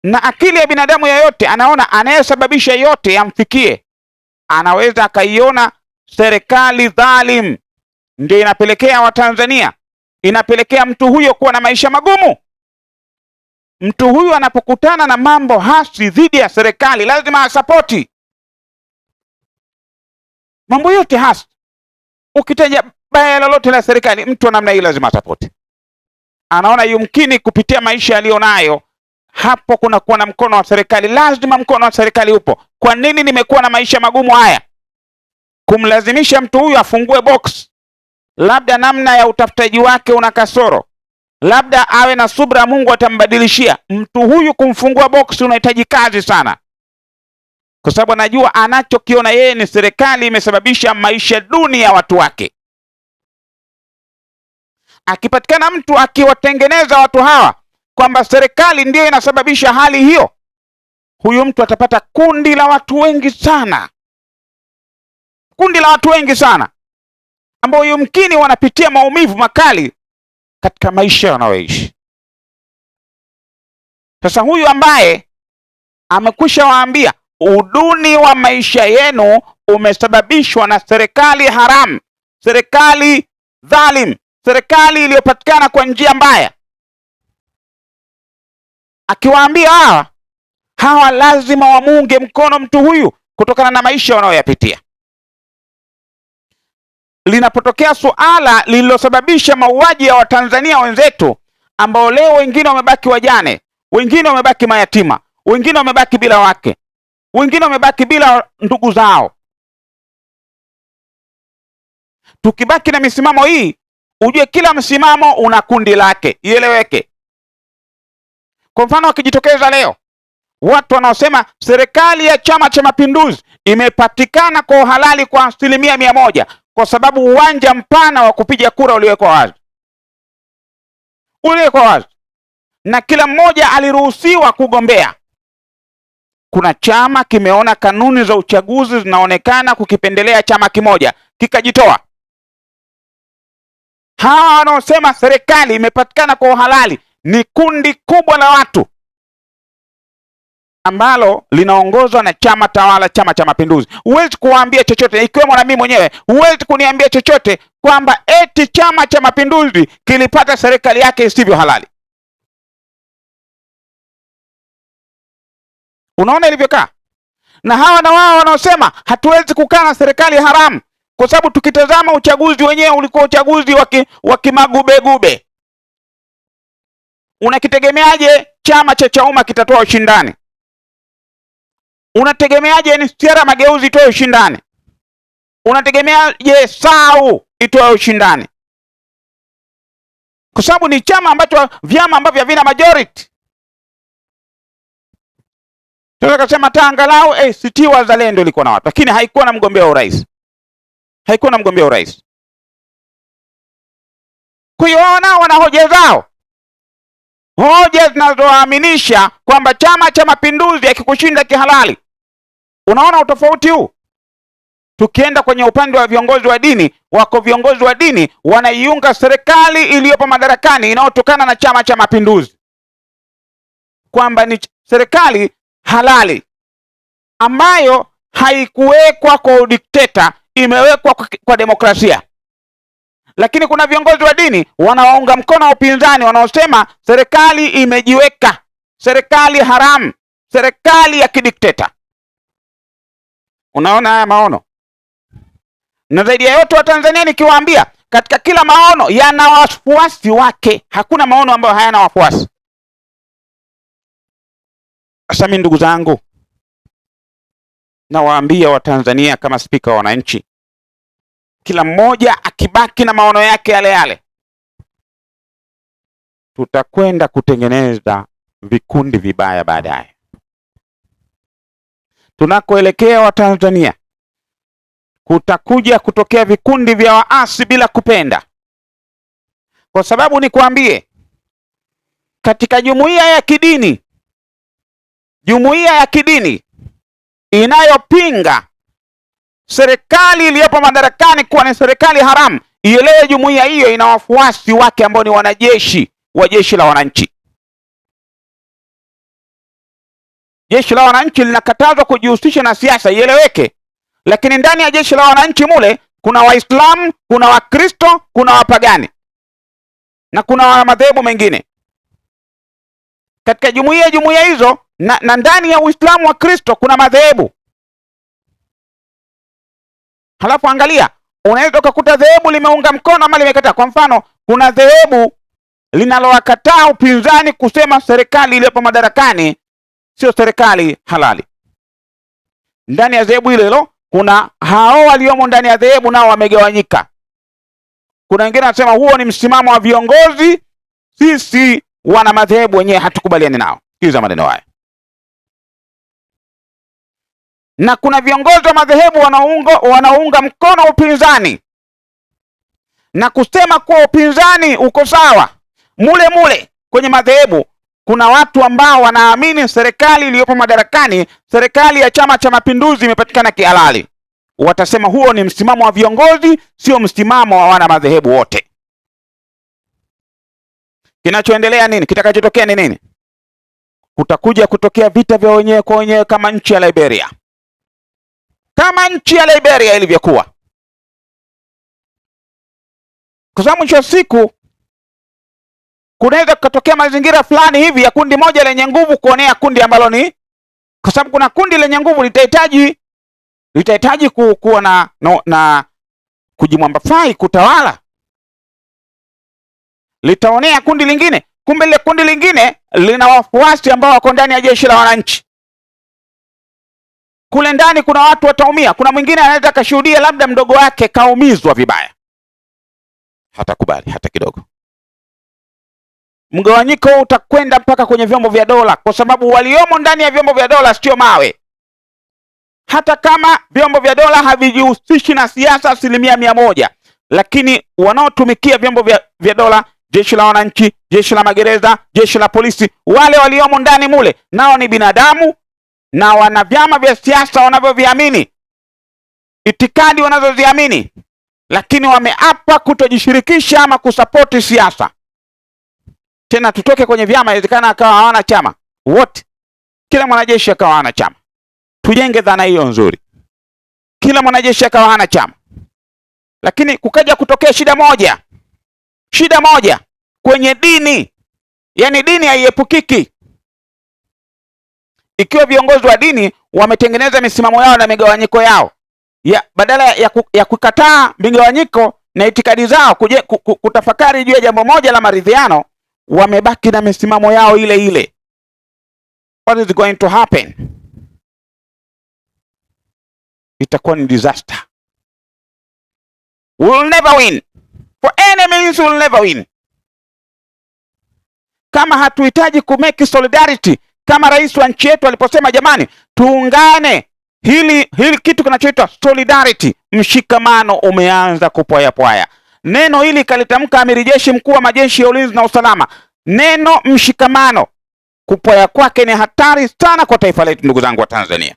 Na akili ya binadamu yeyote anaona anayesababisha yote yamfikie, anaweza akaiona serikali dhalim ndio inapelekea Watanzania, inapelekea mtu huyo kuwa na maisha magumu. Mtu huyu anapokutana na mambo hasi dhidi ya serikali lazima asapoti mambo yote hasi. Ukitaja baya lolote la serikali, mtu wa namna hii lazima asapoti. Anaona yumkini kupitia maisha aliyonayo hapo kuna kuwa na mkono wa serikali, lazima mkono wa serikali upo. Kwa nini nimekuwa na maisha magumu haya? Kumlazimisha mtu huyu afungue box, labda namna ya utafutaji wake una kasoro, labda awe na subra, Mungu atambadilishia. Mtu huyu kumfungua box unahitaji kazi sana, kwa sababu anajua anachokiona yeye ni serikali imesababisha maisha duni ya watu wake. Akipatikana mtu akiwatengeneza watu hawa kwamba serikali ndiyo inasababisha hali hiyo, huyu mtu atapata kundi la watu wengi sana, kundi la watu wengi sana ambao yumkini wanapitia maumivu makali katika maisha wanayoishi. Sasa huyu ambaye amekwisha waambia uduni wa maisha yenu umesababishwa na serikali haramu, serikali dhalim, serikali iliyopatikana kwa njia mbaya, akiwaambia hawa lazima wamuunge mkono mtu huyu kutokana na maisha wanayoyapitia. Linapotokea suala lililosababisha mauaji ya Watanzania wenzetu ambao leo wengine wamebaki wajane, wengine wamebaki mayatima, wengine wamebaki bila wake, wengine wamebaki bila ndugu zao, tukibaki na misimamo hii, ujue kila msimamo una kundi lake, ieleweke. Kwa mfano, wakijitokeza leo watu wanaosema serikali ya Chama cha Mapinduzi imepatikana kwa uhalali kwa 100% kwa sababu uwanja mpana wa kupiga kura uliwekwa wazi, na kila mmoja aliruhusiwa kugombea. Kuna chama kimeona kanuni za uchaguzi zinaonekana kukipendelea chama kimoja, kikajitoa. Hawa wanaosema serikali imepatikana kwa uhalali ni kundi kubwa la watu ambalo linaongozwa na chama tawala, Chama cha Mapinduzi. Huwezi kuwaambia chochote, ikiwemo na mimi mwenyewe, huwezi kuniambia chochote kwamba eti Chama cha Mapinduzi kilipata serikali yake isivyo halali. Unaona ilivyokaa? Na hawa na wao wanaosema hatuwezi kukaa na serikali haramu, kwa sababu tukitazama uchaguzi wenyewe ulikuwa uchaguzi wa kimagubegube. Unakitegemeaje chama cha Chauma kitatoa ushindani? Unategemeaje NCCR Mageuzi itoe ushindani? Unategemeaje SAU itoe ushindani? Kwa sababu ni chama ambacho, vyama ambavyo havina majority. Tunataka kusema angalau ACT Wazalendo ilikuwa na watu, lakini haikuwa na mgombea wa urais. Kwa hiyo wao nao wana hoja zao, hoja zinazoaminisha kwamba Chama cha Mapinduzi akikushinda kihalali. Unaona utofauti huu? Tukienda kwenye upande wa viongozi wa dini, wako viongozi wa dini wanaiunga serikali iliyopo madarakani inayotokana na Chama cha Mapinduzi kwamba ni serikali halali ambayo haikuwekwa kwa udikteta, imewekwa kwa demokrasia. Lakini kuna viongozi wa dini wanaounga mkono wa upinzani wanaosema serikali imejiweka, serikali haramu, serikali ya kidikteta. Unaona haya maono? Na zaidi ya yote, wa Tanzania nikiwaambia, katika kila maono yana wafuasi wake, hakuna maono ambayo hayana wafuasi. Sasa mimi ndugu zangu, nawaambia Watanzania kama spika wa wananchi, kila mmoja akibaki na maono yake yale yale, tutakwenda kutengeneza vikundi vibaya baadaye. Tunakoelekea Watanzania, kutakuja kutokea vikundi vya waasi bila kupenda. Kwa sababu nikwambie, katika jumuiya ya kidini inayopinga serikali iliyopo madarakani kuwa ni serikali haramu, ielewe jumuiya hiyo ina wafuasi wake ambao ni wanajeshi wa jeshi la wananchi. jeshi la wananchi linakatazwa kujihusisha na siasa, ieleweke. Lakini ndani ya jeshi la wananchi mule kuna Waislamu, kuna Wakristo, kuna wapagani na kuna wa madhehebu mengine. Katika jumuiya hizo na ndani ya Uislamu wa Kristo kuna madhehebu. Halafu angalia, unaweza ukakuta dhehebu limeunga mkono ama limekataa. Kwa mfano, kuna dhehebu linalowakataa upinzani kusema serikali iliyopo madarakani sio serikali halali. Ndani ya dhehebu hilo kuna hao waliomo ndani ya dhehebu nao wamegawanyika. Kuna wengine wanasema huo ni msimamo wa viongozi, sisi wana madhehebu wenyewe hatukubaliani nao. Sikiliza maneno haya. Na kuna viongozi wa madhehebu wanaunga mkono upinzani na kusema kuwa upinzani uko sawa. Mule kwenye madhehebu kuna watu ambao wanaamini serikali iliyopo madarakani, serikali ya Chama cha Mapinduzi, imepatikana kihalali. Watasema huo ni msimamo wa viongozi, sio msimamo wa wana madhehebu wote. Kinachoendelea nini? Kitakachotokea ni nini? Kutakuja kutokea vita vya wenyewe kwa wenyewe kama nchi ya Liberia. Kama nchi ya Liberia ilivyokuwa. Kwa sababu mwisho wa siku kunaweza kutokea mazingira fulani hivi ya kundi moja lenye nguvu kuonea kundi ambalo ni, kwa sababu kuna kundi lenye nguvu litahitaji kuwa na kujimwambafai, kutawala. Litaonea kundi lingine, kumbe ile kundi lingine lina wafuasi ambao wako ndani ya jeshi la wananchi. Kule ndani kuna watu wataumia. Kuna mwingine anaweza kashuhudia labda mdogo wake kaumizwa vibaya, hatakubali hata kidogo. Mgawanyiko utakwenda mpaka kwenye vyombo vya dola, kwa sababu waliomo ndani ya vyombo vya dola sio mawe. Hata kama vyombo vya dola havijihusishi na siasa 100%, lakini wanaotumikia vyombo vya dola, jeshi la wananchi, jeshi la magereza, jeshi la polisi, wale waliomo ndani mule nao ni binadamu na wana vyama vya siasa wanavyoviamini, itikadi wanazoziamini, lakini wameapa kutojishirikisha ama kusapoti siasa. Tena tutoke kwenye vyama, inawezekana akawa hawana chama wote, kila mwanajeshi akawa hana chama. Tujenge dhana hiyo nzuri, kila mwanajeshi akawa hana chama. Lakini kukaja kutokea shida moja kwenye dini, yani dini haiepukiki. Ikiwa viongozi wa dini wametengeneza misimamo yao na migawanyiko yao, badala ya kukataa migawanyiko na itikadi zao, kutafakari juu ya jambo moja la maridhiano, wamebaki na misimamo yao ile ile. What is going to happen? Itakuwa ni disaster. We will never win. For any means we will never win. Kama hatuhitaji kumake solidarity, kama rais wa nchi yetu aliposema, jamani, tuungane, hili kitu kinachoitwa solidarity, mshikamano umeanza kupwaya. Neno hili kalitamka amiri jeshi mkuu wa majeshi ya ulinzi na usalama. Neno mshikamano, kupwaya kwake ni hatari sana kwa taifa letu, ndugu zangu wa Tanzania.